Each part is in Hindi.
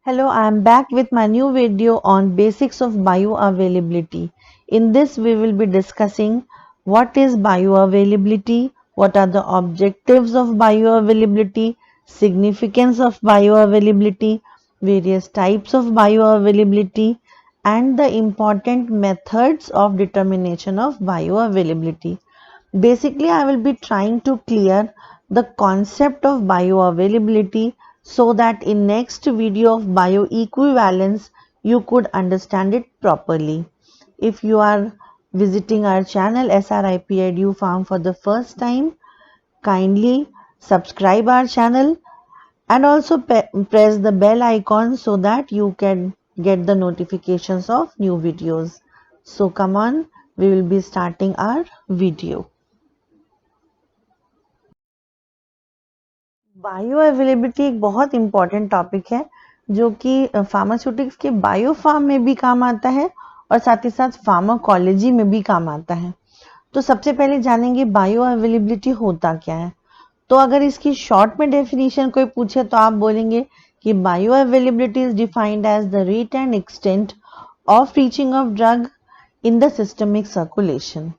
Hello, I am back with my new video on basics of bioavailability. In this, we will be discussing what is bioavailability, what are the objectives of bioavailability, significance of bioavailability, various types of bioavailability, and the important methods of determination of bioavailability. Basically, I will be trying to clear the concept of bioavailability so that in next video of bioequivalence you could understand it properly. If you are visiting our channel SRIP Edu Farm for the first time, kindly subscribe our channel and also press the bell icon so that you can get the notifications of new videos. So come on, we will be starting our video. Bio availability एक बहुत इंपॉर्टेंट टॉपिक है जो कि फार्मास्यूटिक्स के बायो फार्म में भी काम आता है और साथ ही साथ फार्माकोलॉजी में भी काम आता है। तो सबसे पहले जानेंगे बायो अवेलेबिलिटी होता क्या है। तो अगर इसकी शॉर्ट में डेफिनेशन कोई पूछे तो आप बोलेंगे कि bioavailability is defined as the rate and extent of reaching of drug in the systemic circulation.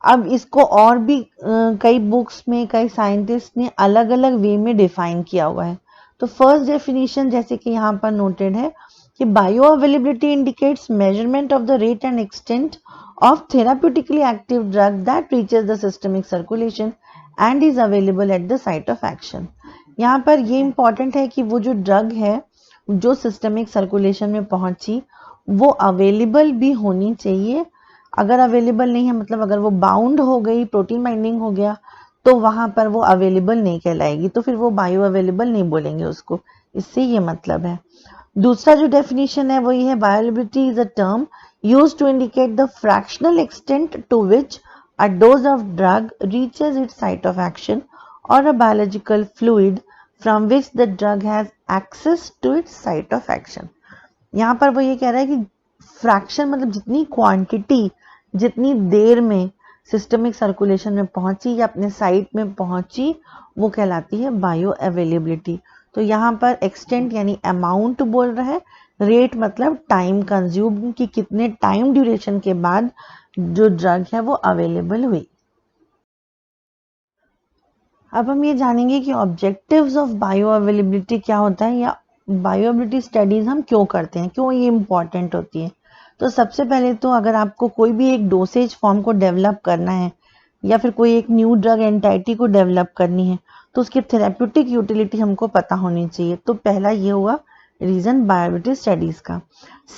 अब इसको और भी कई बुक्स में कई साइंटिस्ट ने अलग अलग वे में डिफाइन किया हुआ है। तो फर्स्ट डेफिनेशन जैसे कि यहाँ पर नोटेड है कि bio availability indicates measurement of the rate and extent of therapeutically active drug that reaches the systemic circulation and is available at the site of action. यहाँ पर ये इंपॉर्टेंट है कि वो जो ड्रग है जो सिस्टमिक सर्कुलेशन में पहुंची वो अवेलेबल भी होनी चाहिए। अगर अवेलेबल नहीं है मतलब अगर वो बाउंड हो गई, प्रोटीन बाइंडिंग हो गया, तो वहां पर वो अवेलेबल नहीं कहलाएगी, तो फिर वो बायो अवेलेबल नहीं बोलेंगे उसको। इससे ये मतलब है। दूसरा जो डेफिनेशन है वो ये है, bioavailability is a term used to indicate the fractional extent to which a dose of drug reaches its site of action or a biological fluid from which the drug has access to its site of action। यहाँ पर वो ये कह रहा है कि फ्रैक्शन मतलब जितनी क्वांटिटी जितनी देर में सिस्टमिक सर्कुलेशन में पहुंची या अपने साइट में पहुंची वो कहलाती है बायो अवेलेबिलिटी। तो यहाँ पर एक्सटेंट यानी अमाउंट बोल रहा है, रेट मतलब टाइम कंज्यूम कि कितने टाइम ड्यूरेशन के बाद जो ड्रग है वो अवेलेबल हुई। अब हम ये जानेंगे कि ऑब्जेक्टिव्स ऑफ बायो अवेलेबिलिटी क्या होता है या बायो अवेलेबिलिटी स्टडीज हम क्यों करते हैं, क्यों ये इंपॉर्टेंट होती है। तो सबसे पहले तो अगर आपको कोई भी एक डोसेज फॉर्म को डेवलप करना है या फिर कोई एक न्यू ड्रग एंटाइटी को डेवलप करनी है तो उसकी थेरेप्यूटिक यूटिलिटी हमको पता होनी चाहिए। तो पहला ये हुआ रीजन बायोअवेलेबिलिटी स्टडीज का।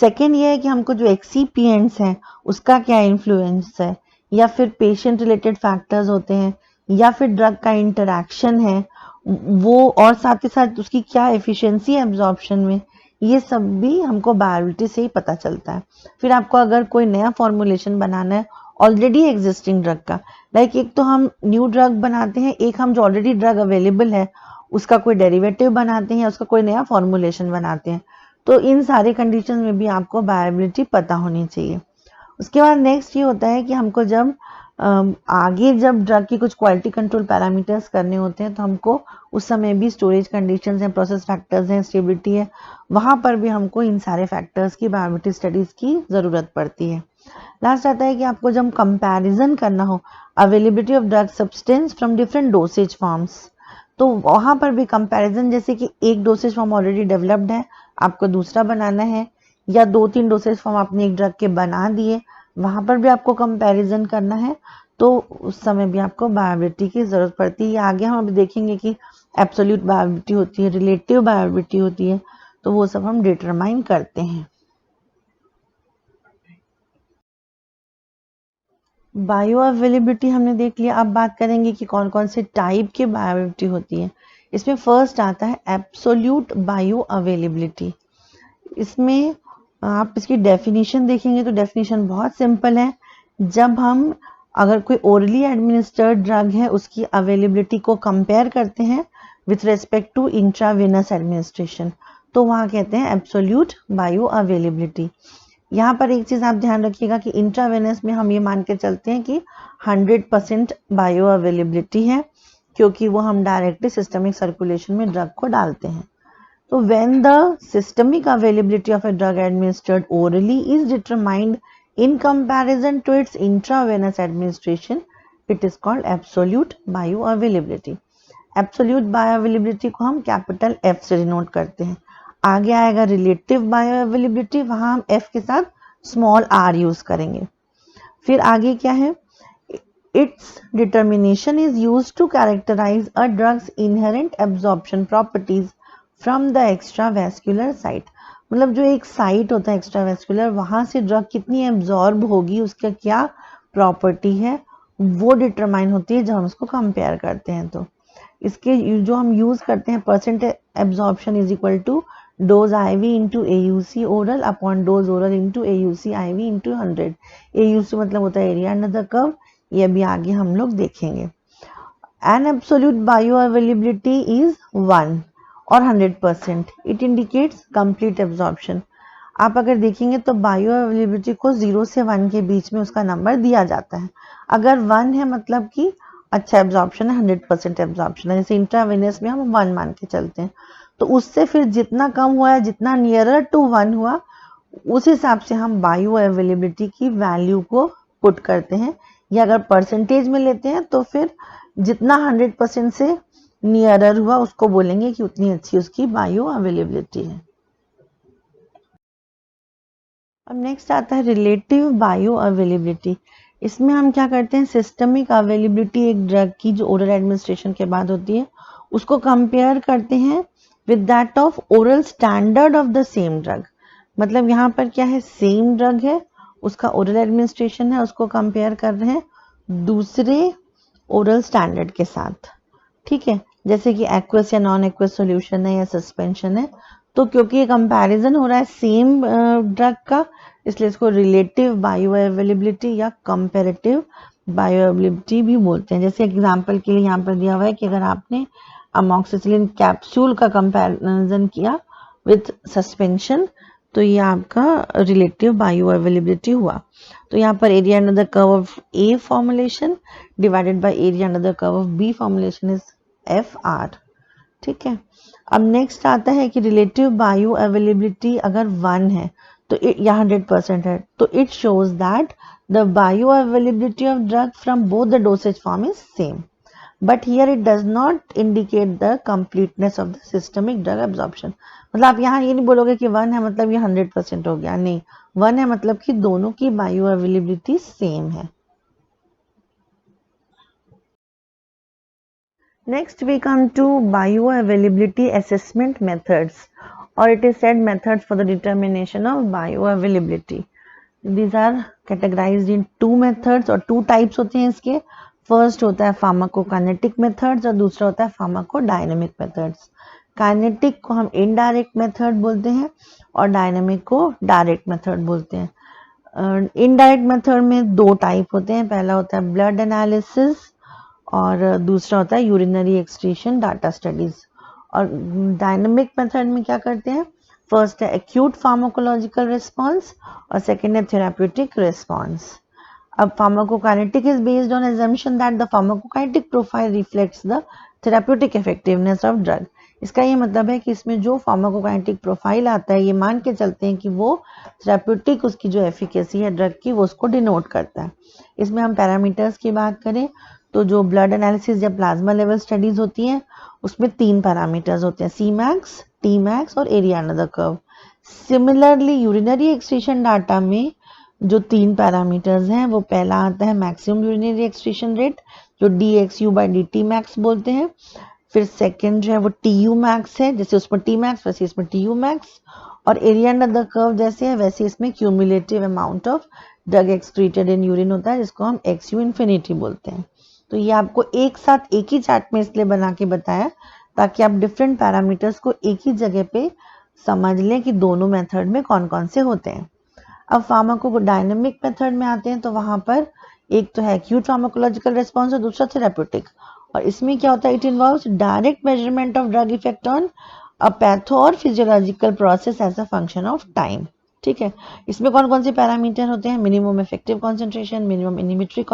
सेकेंड ये है कि हमको जो एक्सीपिएंट्स हैं उसका क्या इन्फ्लुएंस है या फिर पेशेंट रिलेटेड फैक्टर्स होते हैं या फिर ड्रग का इंटरैक्शन है वो, और साथ ही साथ उसकी क्या एफिशिएंसी है एब्जॉर्प्शन में, ये सब भी हमको बायोअवेलेबिलिटी से ही पता चलता है। फिर आपको अगर कोई नया फॉर्मुलेशन बनाना है ऑलरेडी एग्जिस्टिंग ड्रग का, लाइक एक तो हम न्यू ड्रग बनाते हैं, एक हम जो ऑलरेडी ड्रग अवेलेबल है उसका कोई डेरिवेटिव बनाते हैं, उसका कोई नया फॉर्मुलेशन बनाते हैं, तो इन सारे कंडीशन में भी आपको बायोअवेलेबिलिटी पता होनी चाहिए। उसके बाद नेक्स्ट ये होता है कि हमको जब आगे जब ड्रग की कुछ क्वालिटी कंट्रोल पैरामीटर्स करने होते हैं तो हमको उस समय भी स्टोरेज कंडीशंस हैं, प्रोसेस फैक्टर्स हैं, स्टेबिलिटी है, वहां पर भी हमको इन सारे फैक्टर्स की बायोमेट्रिक स्टडीज की ज़रूरत पड़ती है। लास्ट आता है कि आपको जब कंपैरिजन करना हो availability of drug substance from different dosage forms, तो वहां पर भी कंपैरिजन, जैसे कि एक डोसेज फॉर्म ऑलरेडी डेवलप्ड है आपको दूसरा बनाना है या 2-3 डोसेज फॉर्म आपने एक ड्रग के बना दिए, वहां पर भी आपको कंपैरिजन करना है, तो उस समय भी आपको बायोअवेलेबिलिटी की जरूरत पड़ती है। आगे हम अभी देखेंगे कि एब्सोल्यूट बायोअवेलेबिलिटी होती है, रिलेटिव बायोअवेलेबिलिटी होती है, तो वो सब हम डिटरमाइन करते हैं। बायो अवेलेबिलिटी हमने देख लिया। अब बात करेंगे कि कौन कौन से टाइप के बायोअवेलेबिलिटी होती है। इसमें फर्स्ट आता है एब्सोल्यूट बायो अवेलेबिलिटी। इसमें आप इसकी डेफिनेशन देखेंगे तो डेफिनेशन बहुत सिंपल है। जब हम अगर कोई ओरली एडमिनिस्टर्ड ड्रग है उसकी अवेलेबिलिटी को कंपेयर करते हैं with respect to intravenous administration, तो वहाँ कहते हैं एब्सोल्यूट बायो अवेलेबिलिटी। यहाँ पर एक चीज़ आप ध्यान रखिएगा कि इंट्रावेनस में हम ये मान के चलते हैं कि 100% बायो अवेलेबिलिटी है, क्योंकि वो हम डायरेक्टली सिस्टमिक सर्कुलेशन में ड्रग को डालते हैं। तो when the systemic availability of a drug administered orally is determined in comparison to its intravenous administration, it is called absolute bioavailability. Absolute bioavailability को हम कैपिटल F से डिनोट करते हैं. आगे आएगा रिलेटिव बायोअवेलेबिलिटी, वहां हम F के साथ स्मॉल r यूज करेंगे. फिर आगे क्या है, its determination is used to characterize a drug's inherent absorption properties from the extravascular site. मतलब जो एक साइट होता है एक्स्ट्रावेस्कुलर, वहां से ड्रग कितनी एब्जॉर्ब होगी, उसका क्या प्रॉपर्टी है, वो डिटरमाइन होती है जब हम उसको कंपेयर करते हैं. तो इसके जो हम यूज करते हैं, percent absorption is equal to dose IV into AUC oral upon dose oral into AUC IV into 100. AUC मतलब होता है एरिया अंडर द कर्व, ये अभी आगे हम लोग देखेंगे. एन एब्सोल्यूट बायोअवेलेबिलिटी इज 1 और 100%. It indicates complete absorption. आप अगर देखेंगे तो बायोअवेलेबिलिटी को 0 से 1 के बीच में उसका नंबर दिया जाता है. अगर 1 है मतलब कि अच्छा एब्जॉर्प्शन है, 100% एब्जॉर्प्शन है. जैसे इंट्रावेनस में हम 1 मान के चलते हैं, तो उससे फिर जितना कम हुआ है, जितना नियरर टू 1 हुआ, उस हिसाब से हम बायोअवेलेबिलिटी की वैल्यू को पुट करते हैं. या अगर परसेंटेज में लेते हैं तो फिर जितना 100% से नियरर हुआ उसको बोलेंगे कि उतनी अच्छी उसकी बायोअवेलेबिलिटी है. अब नेक्स्ट आता है रिलेटिव बायोअवेलेबिलिटी. इसमें हम क्या करते हैं, सिस्टमिक अवेलेबिलिटी एक ड्रग की जो ओरल एडमिनिस्ट्रेशन के बाद होती है, उसको कंपेयर करते हैं with that of oral standard of the same drug. मतलब यहाँ पर क्या है, सेम ड्रग है, उसका ओरल एडमिनिस्ट्रेशन है, उसको कंपेयर कर रहे हैं दूसरे ओरल स्टैंडर्ड के साथ. ठीक है, जैसे कि एक्वस या नॉन एक्वस सॉल्यूशन है या सस्पेंशन है. तो क्योंकि ये कंपैरिजन हो रहा है सेम ड्रग का, इसलिए इसको रिलेटिव बायोअवेलेबिलिटी या कंपैरेटिव बायोअवेलेबिलिटी भी बोलते हैं. जैसे एग्जांपल के लिए यहाँ पर दिया हुआ है कि अगर आपने अमॉक्सिसिलिन कैप्सूल का कंपैरिजन किया विथ सस्पेंशन, तो ये आपका रिलेटिव बायोअवेलेबिलिटी हुआ. तो यहाँ पर area under the curve of A formulation divided by area under the curve of B formulation is FR. ठीक है. अब नेक्स्ट आता है कि रिलेटिव बायोअवेलेबिलिटी अगर 1 है तो या 100% है, तो it shows that the bioavailability of drug from both the dosage form is same. But here it does not indicate the completeness of the systemic drug absorption. मतलब आप यहाँ ये नहीं बोलोगे कि 1 है मतलब ये 100% हो गया, नहीं. 1 है मतलब कि दोनों की बायोअवेलेबिलिटी सेम है. Next we come to bioavailability assessment methods, or it is said methods for the determination of bioavailability. These are categorized in two methods और two types होते हैं इसके. फर्स्ट होता है फार्माकोकाइनेटिक मेथड्स और दूसरा होता है फार्माकोडायनेमिक मेथड्स. काइनेटिक को हम इनडायरेक्ट मेथड बोलते हैं और डायनेमिक को डायरेक्ट मेथड बोलते हैं. इनडायरेक्ट मेथड में दो टाइप होते हैं. पहला होता है ब्लड एनालिसिस और दूसरा होता है यूरिनरी एक्सक्रीशन डाटा स्टडीज. और डायनेमिक मेथड में क्या करते हैं, फर्स्ट है एक्यूट फार्माकोलॉजिकल रिस्पांस और सेकंड है थेराप्यूटिक रिस्पांस. अब pharmacokinetic is based on assumption that the pharmacokinetic profile reflects the therapeutic effectiveness of drug. इसका ये मतलब है कि इसमें जो फार्माकोकाइनेटिक प्रोफाइल आता है, ये मान के चलते हैं कि वो थेराप्यूटिक उसकी जो एफिकेसी है ड्रग की, वो उसको डिनोट करता है. इसमें हम पैरामीटर्स की बात करें तो जो ब्लड एनालिसिस या प्लाज्मा लेवल स्टडीज होती हैं, उसमें 3 पैरामीटर्स होते हैं, Cmax, Tmax और area under the curve. Similarly urinary excretion data में जो 3 पैरामीटर्स हैं, वो पहला आता है मैक्सिमम यूरिनरी एक्सक्रीशन रेट, जो dxu/dt मैक्स बोलते हैं. फिर सेकंड जो है वो TU मैक्स है, जैसे उसमें Tmax वैसे इसमें TU मैक्स. और एरिया अंडर द कर्व जैसे है वैसे इसमें cumulative amount of drug excreted in urine होता है, जिसको हम XU इन्फिनिटी बोलते हैं. तो ये आपको एक साथ एक ही चार्ट में इसलिए बना के बताया ताकि आप डिफरेंट पैरामीटर्स को एक ही जगह पे समझ लें कि दोनों मेथड में कौन कौन से होते हैं. अब फार्माकोडायनेमिक मेथड में आते हैं तो वहां पर एक तो है एक्यूट फार्माकोलॉजिकल रिस्पांस और दूसरा थेराप्यूटिक. और इसमें क्या होता है, it involves direct measurement of drug effect on a patho और physiological process as a function of time. ठीक है. इसमें कौन कौन से पैरामीटर होते हैं, minimum effective concentration, minimum inhibitory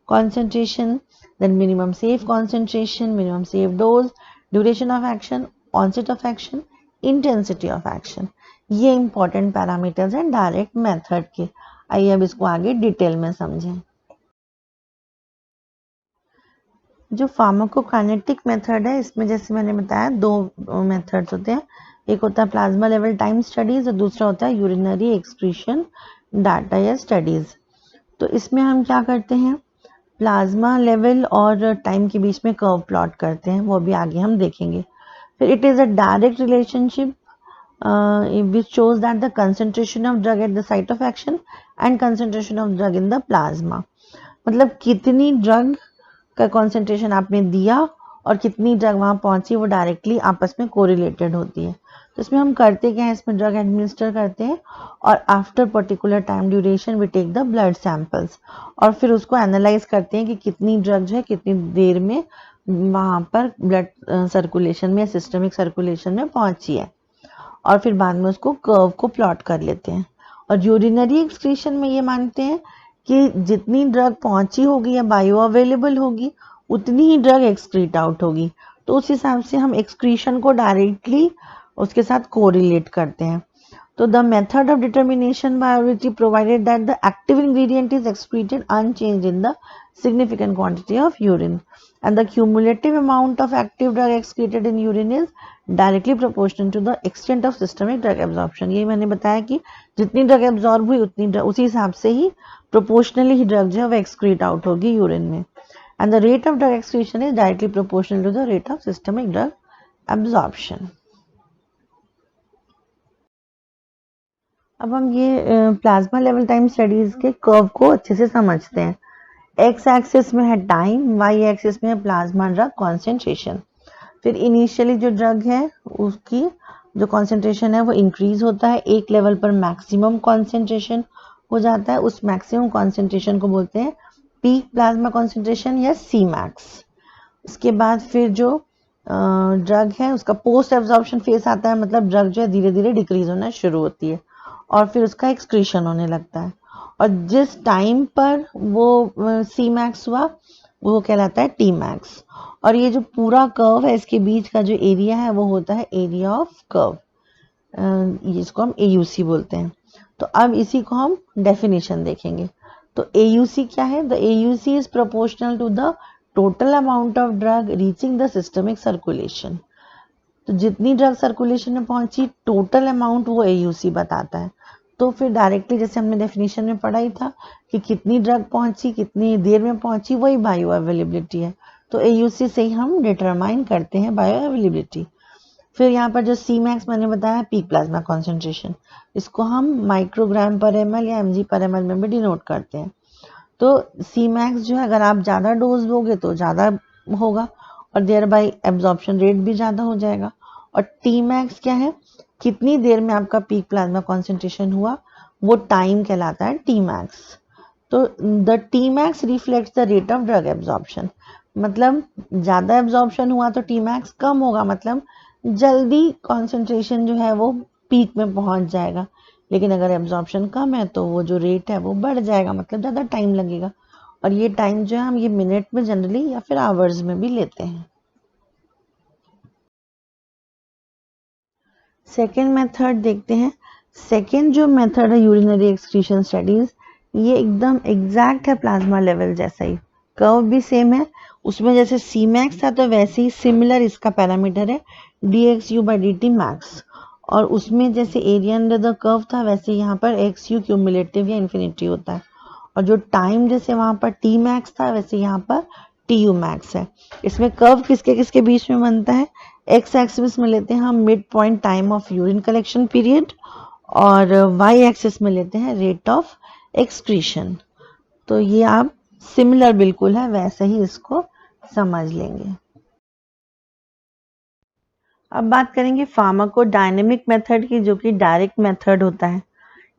concentration, then minimum safe concentration, minimum safe dose, duration of action, onset of action, intensity of action. ये इंपॉर्टेंट पैरामीटर्स हैं डायरेक्ट मेथड के। आइए अब इसको आगे डिटेल में समझें। जो फार्माकोकाइनेटिक मेथड है, इसमें जैसे मैंने बताया दो मेथड्स होते हैं। एक होता है प्लाज्मा लेवल टाइम स्टडीज और दूसरा होता है यूरिनरी एक्सक्रीशन डाटा या स्टडीज। तो इसमें हम क्या करते हैं, प्लाज्मा लेवल और टाइम के बीच में कर्व प्लॉट करते हैं, वो भी आगे हम देखेंगे। फिर it is a direct relationship which shows that the concentration of drug at the site of action and concentration of drug in the plasma, मतलब कितनी ड्रग का कॉन्सेंट्रेशन आपने दिया और कितनी ड्रग वहां पहुंची, वो डायरेक्टली आपस में कोरिलेटेड होती है। तो इसमें हम करते क्या है, इसमें ड्रग एडमिनिस्टर करते हैं और after particular time duration we take the blood samples और फिर उसको एनालाइज करते हैं कि कितनी ड्रग जो है कितनी देर में वहां पर ब्लड सर्कुलेशन में, सिस्टमिक सर्कुलेशन में पहुंची है, और फिर बाद में उसको कर्व को प्लॉट कर लेते हैं। और यूरिनरी एक्सक्रीशन में ये मानते हैं कि जितनी ड्रग पहुंची होगी या बायो अवेलेबल होगी उतनी ही ड्रग एक्सक्रीट आउट होगी। तो उस हिसाब से हम एक्सक्रीशन को डायरेक्टली उसके साथ कोरिलेट करते हैं। तो the method of determination bioavailability provided that the active ingredient is excreted unchanged in the significant quantity of urine and the cumulative amount of active drug excreted in urine is directly proportional to the extent of systemic drug absorption। ये मैंने बताया कि जितनी ड्रग एब्जॉर्ब हुई उतनी ड्रग उसी हिसाब से ही प्रोपोर्शनली ही ड्रग जो है वो एक्सक्रीट आउट होगी यूरिन में। And the rate of drug excretion is directly proportional to the rate of systemic drug absorption. अब हम ये प्लाज्मा लेवल टाइम स्टडीज के कर्व को अच्छे से समझते हैं। एक्स एक्सिस में है टाइम, वाई एक्सिस में है प्लाज्मा ड्रग कॉन्सेंट्रेशन। फिर इनिशियली जो ड्रग है उसकी जो कॉन्सेंट्रेशन है वो इंक्रीज होता है, एक लेवल पर मैक्सिमम कॉन्सेंट्रेशन हो जाता है। उस मैक्सिमम कॉन्सेंट्रेशन को बोलते हैं पीक प्लाज्मा कॉन्सेंट्रेशन या सी मैक्स। उसके बाद फिर जो ड्रग है उसका पोस्ट एब्जॉर्प्शन फेज आता है, मतलब ड्रग जो है धीरे धीरे डिक्रीज होना शुरू होती है और फिर उसका एक्सक्रीशन होने लगता है। और जिस टाइम पर वो सी मैक्स हुआ वो कहलाता है टी मैक्स। और ये जो पूरा कर्व है इसके बीच का जो एरिया है वो होता है एरिया ऑफ कर्व, इसको हम AUC बोलते हैं। तो अब इसी को हम डेफिनेशन देखेंगे। तो AUC क्या है? The AUC is proportional to the total amount of drug reaching the systemic circulation. तो जितनी ड्रग सर्कुलेशन में पहुंची टोटल अमाउंट वो AUC बताता है। तो फिर डायरेक्टली जैसे हमने डेफिनेशन में पढ़ा ही था कि कितनी ड्रग पहुंची कितनी देर में पहुंची वही बायो अवेलेबिलिटी है। तो AUC से ही हम डिटरमाइन करते हैं बायो अवेलेबिलिटी। फिर यहाँ पर जो सी मैक्स मैंने बताया पीक प्लाज्मा कॉन्सेंट्रेशन, इसको हम माइक्रोग्राम पर ml या mg पर ml में भी डिनोट करते हैं। तो सी मैक्स जो है अगर आप ज़्यादा डोज लोगे तो ज़्यादा होगा और देयर बाई एब्जॉर्प्शन रेट भी ज़्यादा हो जाएगा। और टी मैक्स क्या है? कितनी देर में आपका पीक प्लाज्मा कॉन्सेंट्रेशन हुआ वो टाइम कहलाता है टी मैक्स। तो the T max reflects the rate of drug absorption, मतलब ज़्यादा एब्जॉर्प्शन हुआ तो टी मैक्स कम होगा, मतलब जल्दी कॉन्सेंट्रेशन जो है वो पीक में पहुंच जाएगा। लेकिन अगर एब्जॉर्प्शन कम है तो वो जो रेट है वो बढ़ जाएगा, मतलब ज़्यादा टाइम लगेगा। और ये टाइम जो है हम ये मिनट में जनरली या फिर आवर्स में भी लेते हैं। सेकेंड मेथड देखते हैं। सेकेंड जो मेथड है यूरिनरी एक्सक्रीशन स्टडीज, ये एकदम एग्जैक्ट है प्लाज्मा लेवल जैसा ही, कर्व भी सेम है। उसमें जैसे सी मैक्स था तो वैसे ही सिमिलर इसका पैरामीटर है dxu/dt मैक्स। और उसमें जैसे एरिया अंडर द कर्व था वैसे यहाँ पर xu क्यूमुलेटिव या इन्फिनिटी होता है। और जो टाइम जैसे वहाँ पर टी मैक्स था वैसे यहाँ पर TU मैक्स है। इसमें कर्व किसके किसके बीच में बनता है? एक्स एक्सिस में लेते हैं हम mid point time of urine collection period और वाई एक्सिस में लेते हैं रेट ऑफ एक्सक्रीशन। तो ये आप सिमिलर बिल्कुल है वैसे ही इसको समझ लेंगे। अब बात करेंगे फार्माकोडायनेमिक मेथड की, जो कि डायरेक्ट मेथड होता है।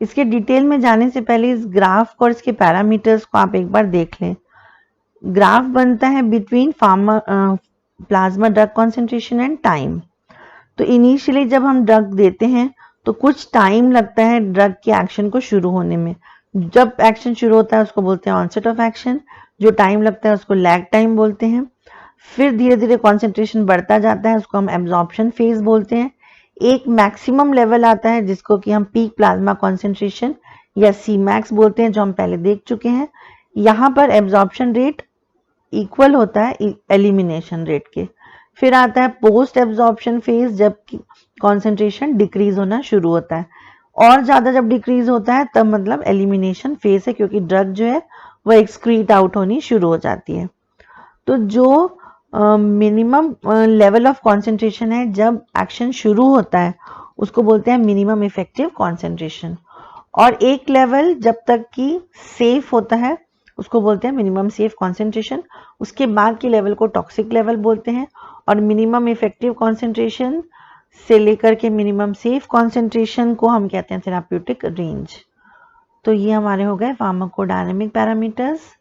इसके डिटेल में जाने से पहले इस ग्राफ और इसके पैरामीटर्स को आप एक बार देख लें। ग्राफ बनता है between plasma drug concentration and time. तो इनिशियली जब हम ड्रग देते हैं तो कुछ टाइम लगता है ड्रग के एक्शन को शुरू होने में। जब एक्शन शुरू होता है उसको बोलते हैं ऑनसेट ऑफ एक्शन, जो टाइम लगता है उसको लैग टाइम बोलते हैं। फिर धीरे धीरे कॉन्सेंट्रेशन बढ़ता जाता है, उसको हम एब्जॉर्प्शन फेज बोलते हैं। एक मैक्सिमम लेवल आता है जिसको कि हम पीक प्लाज्मा कॉन्सेंट्रेशन या Cmax बोलते हैं, जो हम पहले देख चुके हैं। यहाँ पर एब्जॉर्प्शन रेट इक्वल होता है एलिमिनेशन रेट के। फिर आता है पोस्ट एब्जॉर्प्शन फेज, जब कॉन्सेंट्रेशन डिक्रीज होना शुरू होता है, और ज़्यादा जब डिक्रीज होता है तब मतलब एलिमिनेशन फेज है, क्योंकि ड्रग जो है वो एक्सक्रीट आउट होनी शुरू हो जाती है। तो जो मिनिमम लेवल ऑफ कॉन्सेंट्रेशन है जब एक्शन शुरू होता है उसको बोलते हैं मिनिमम इफेक्टिव कॉन्सेंट्रेशन, और एक लेवल जब तक कि सेफ होता है उसको बोलते हैं मिनिमम सेफ कॉन्सेंट्रेशन। उसके बाद के लेवल को टॉक्सिक लेवल बोलते हैं, और मिनिमम इफेक्टिव कॉन्सेंट्रेशन से लेकर के मिनिमम सेफ कॉन्सेंट्रेशन को हम कहते हैं थेराप्यूटिक रेंज। तो ये हमारे हो गए फार्माकोडायनेमिक पैरामीटर्स।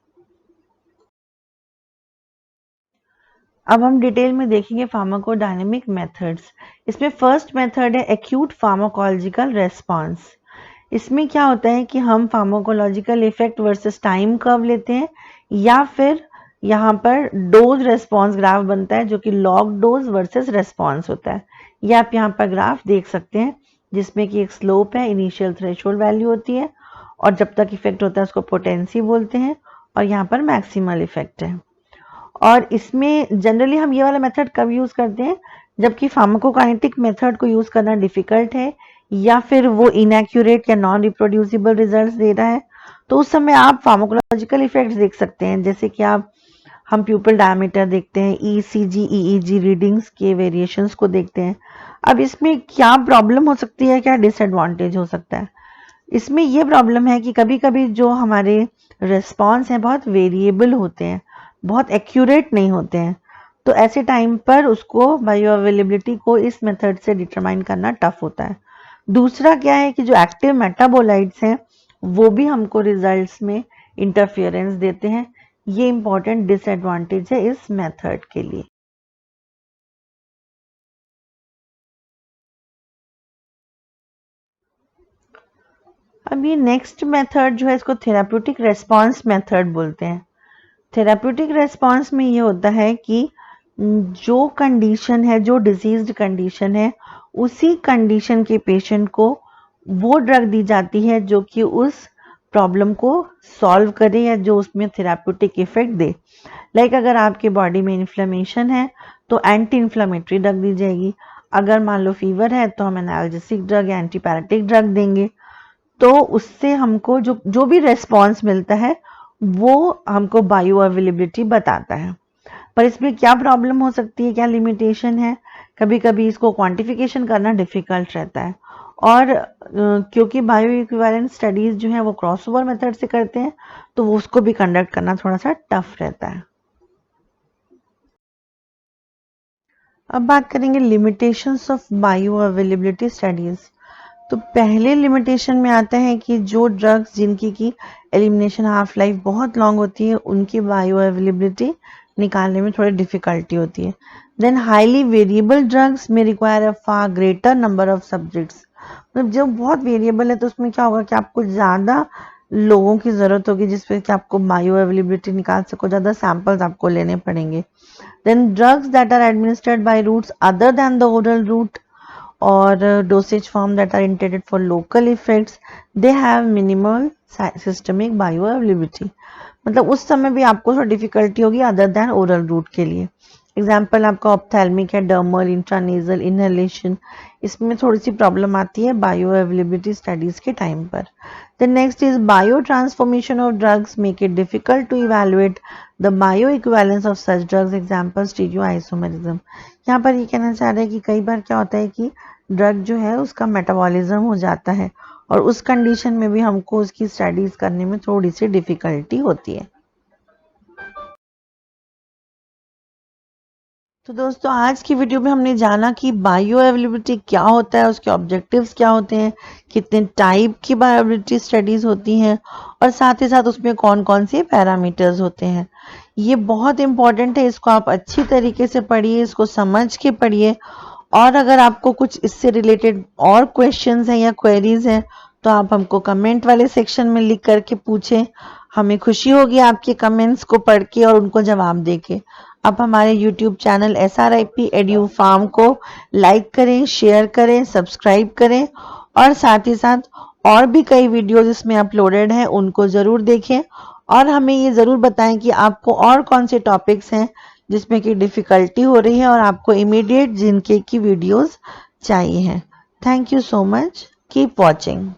अब हम डिटेल में देखेंगे फार्माकोडायनेमिक मेथड्स। इसमें फर्स्ट मेथड है एक्यूट फार्माकोलॉजिकल रेस्पॉन्स। इसमें क्या होता है कि हम pharmacological effect versus time curve लेते हैं, या फिर यहाँ पर डोज रेस्पॉन्स ग्राफ बनता है जो कि लॉग डोज वर्सेस रेस्पॉन्स होता है। ये आप यहाँ पर ग्राफ देख सकते हैं जिसमें कि एक स्लोप है, इनिशियल थ्रेशोल्ड वैल्यू होती है, और जब तक इफेक्ट होता है उसको पोटेंसी बोलते हैं, और यहाँ पर मैक्सिमल इफेक्ट है। और इसमें जनरली हम ये वाला मेथड कब यूज करते हैं, जबकि फार्माकोकाइनेटिक मेथड को यूज करना डिफिकल्ट है या फिर वो इनएक्यूरेट या नॉन रिप्रोड्यूसिबल रिजल्ट्स दे रहा है, तो उस समय आप फार्माकोलॉजिकल इफेक्ट्स देख सकते हैं। जैसे कि हम प्यूपल डायमीटर देखते हैं, ECG EEG रीडिंग्स के वेरिएशंस को देखते हैं। अब इसमें क्या प्रॉब्लम हो सकती है, क्या डिसएडवांटेज हो सकता है? इसमें यह प्रॉब्लम है कि कभी कभी जो हमारे रिस्पॉन्स हैं बहुत वेरिएबल होते हैं, बहुत एक्यूरेट नहीं होते हैं, तो ऐसे टाइम पर उसको बायो अवेलेबिलिटी को इस मेथड से डिटरमाइन करना टफ होता है। दूसरा क्या है कि जो एक्टिव मेटाबोलाइट्स हैं वो भी हमको रिजल्ट्स में इंटरफियरेंस देते हैं। ये इंपॉर्टेंट डिसएडवांटेज है इस मेथड के लिए। अब ये नेक्स्ट मेथड जो है इसको थेराप्यूटिक रेस्पॉन्स मेथड बोलते हैं। थेराप्यूटिक रेस्पॉन्स में ये होता है कि जो कंडीशन है, जो डिजीज्ड कंडीशन है, उसी कंडीशन के पेशेंट को वो ड्रग दी जाती है जो कि उस प्रॉब्लम को सॉल्व करे या जो उसमें थेराप्यूटिक इफेक्ट दे। लाइक अगर आपके बॉडी में इन्फ्लेमेशन है तो एंटी इन्फ्लेमेटरी ड्रग दी जाएगी। अगर मान लो फीवर है तो हम एनाल्जेसिक ड्रग या एंटीपैरेटिक ड्रग देंगे। तो उससे हमको जो भी रेस्पॉन्स मिलता है वो हमको बायो अवेलेबिलिटी बताता है। पर इसमें क्या प्रॉब्लम हो सकती है, क्या लिमिटेशन है, कभी कभी इसको क्वांटिफिकेशन करना डिफिकल्ट रहता है, और क्योंकि बायो इक्विवेलेंट स्टडीज जो है वो क्रॉसओवर मेथड से करते हैं तो वो उसको भी कंडक्ट करना थोड़ा सा टफ रहता है। अब बात करेंगे limitations of bio availability studies. तो पहले लिमिटेशन में आता है कि जो ड्रग्स जिनकी की एलिमिनेशन हाफ लाइफ बहुत लॉन्ग होती है उनकी बायो अवेलेबिलिटी निकालने में थोड़ी डिफिकल्टी होती है। देन हाईली वेरिएबल ड्रग्स में require a far greater number of subjects. मतलब जब बहुत वेरिएबल है तो उसमें क्या होगा कि आपको ज़्यादा लोगों की ज़रूरत होगी जिसपे कि आपको बायो अवेलेबिलिटी निकाल सको, ज़्यादा सैंपल्स आपको लेने पड़ेंगे। Then drugs that are administered by routes other than the oral route or dosage form that are intended for local effects, they have minimal systemic bioavailability। मतलब उस समय भी आपको थोड़ी डिफिकल्टी होगी अदर देन ओरल रूट के लिए। एग्जाम्पल आपका ऑप्थेल्मिक है, डर्मल, इंट्रानेजल, इनहेलेशन, इसमें थोड़ी सी प्रॉब्लम आती है बायो अवेलेबिलिटी स्टडीज के टाइम पर। The next is biotransformation of drugs make it difficult to evaluate the bioequivalence of such drugs. Example stereoisomerism. यहाँ पर ये कहना चाह रहे हैं कि कई बार क्या होता है कि ड्रग जो है उसका मेटाबॉलिज्म हो जाता है और उस कंडीशन में भी हमको उसकी स्टडीज करने में थोड़ी सी डिफिकल्टी होती है। तो दोस्तों आज की वीडियो में हमने जाना कि बायो अवेलेबिलिटी क्या होता है, उसके ऑब्जेक्टिव्स क्या होते हैं, कितने टाइप की बायो अवेलेबिलिटी स्टडीज होती हैं, और साथ ही साथ उसमें कौन कौन से पैरामीटर्स होते हैं। ये बहुत इंपॉर्टेंट है, इसको आप अच्छी तरीके से पढ़िए, इसको समझ के पढ़िए, और अगर आपको कुछ इससे रिलेटेड और क्वेश्चंस हैं या क्वेरीज हैं तो आप हमको कमेंट वाले सेक्शन में लिख करके पूछें। हमें खुशी होगी आपके कमेंट्स को पढ़ के और उनको जवाब देके। आप हमारे YouTube channel SRIP edu pharm को लाइक करें, शेयर करें, सब्सक्राइब करें और साथ ही साथ और भी कई वीडियोस इसमें अपलोडेड हैं, उनको ज़रूर देखें और हमें ये ज़रूर बताएं कि आपको और कौन से टॉपिक्स हैं जिसमें कि डिफ़िकल्टी हो रही है और आपको इमीडिएट जिनके की वीडियोस चाहिए हैं। Thank you so much. Keep watching.